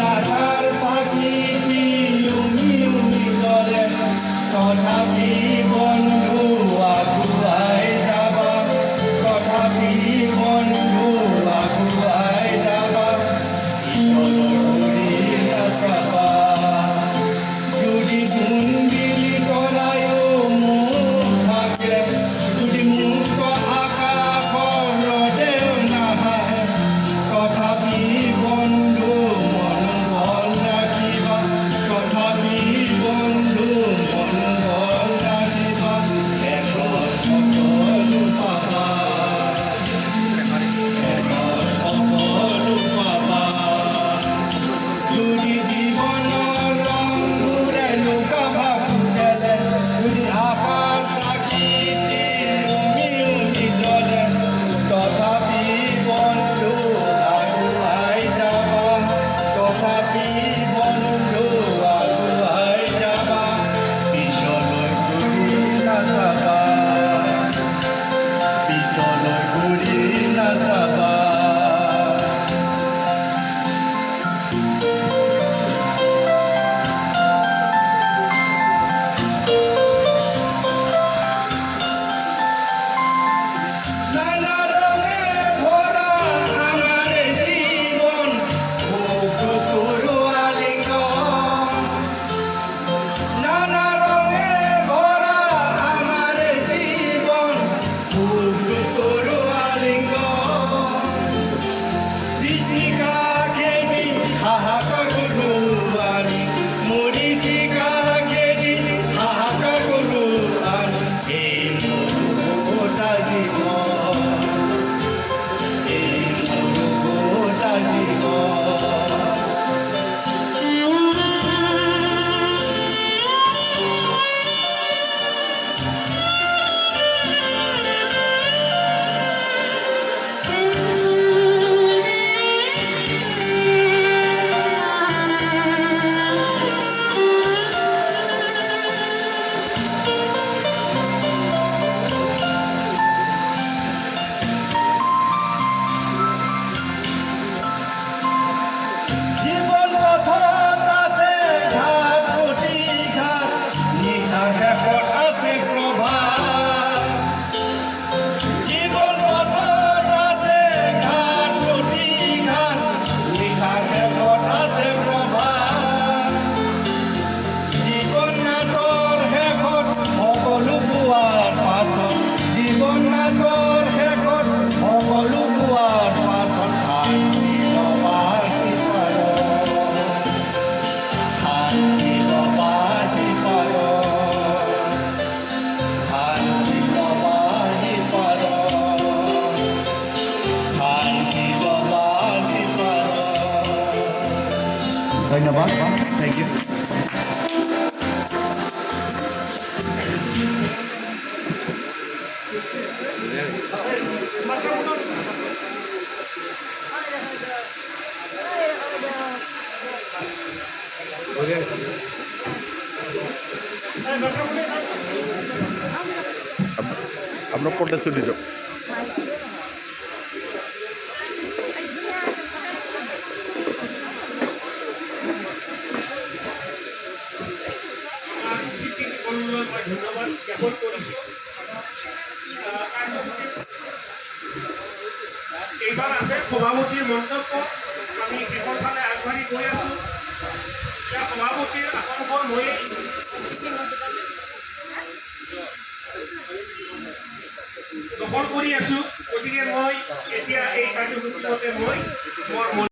আশাৰ সাকিটি উমি উমি জলে তথাপি বন্ধু আগুৱাই যাবা তথাপি বন্ধু আগুৱাই যাবা ঈশ্বৰৰ গুৰি নাচাবা যদি মুন্দিলি তলায়ো মুখ থাকে যদি মুক্ত আকাশৰ ৰদেও নাহায় তথাপি বন্ধু মনোবল ৰাখিবা তথাপি বন্ধু মনোবল ৰাখিবা এষত সকলো পাবা এষত সকলো পাবা যদি জীৱনৰ ৰংবোৰে লুকাবা ফুটেলে যদি আশাৰ চাকিটি উমি উমি জ্বলে তথাপি বন্ধু আগুৱাই যাবা তথাপি বন্ধু আগুৱাই যাবা পিছলৈ ঘূৰি নাচাবা পিছলৈ ঘূৰি নাচাবা নানা রঙে ভরা আমার জীবন বুক করো আলিঙ্গন নানা রঙে ভরা আমার জীবন বুক করো আলিঙ্গন ঋষিকা খেদি হাহাকার করো আনি মরিষিকা খেদি হাহাকার করো আনি এই মোটা জীবন এই মোটা জীবন জীবন পথত আছে ঘাট প্ৰতি ঘাট নিশাৰ শেষত আছে প্ৰভাত জীৱন পথত আছে ঘাট প্ৰতি ঘাট নিশাৰ শেষত আছে প্ৰভাত জীৱন নাটৰ শেষত সকলো পোৱাৰ পাছত জীৱন নাটৰ শেষত সকলো পোৱাৰ পাছত শান্তি ল'বা সিপাৰত শান্তি ল'বা সিপাৰত শান্তি ল'বা সিপাৰত শান্তি ল'বা সিপাৰত ধন্যবাদ থেংক ইউ আপনাৰ পড়লে ছুটি দাও ধন্যবাদ জ্ঞাপন কৰিছোঁ এইবাৰ আছে সভাপতিৰ মন্তব্য আমি শেষৰ ফালে আগবাঢ়ি গৈ আছোঁ এতিয়া সভাপতিৰ আসনখন ময়েই দখল কৰি আছোঁ গতিকে মই এতিয়া এই কাৰ্যসূচীৰ মতে মই মোৰ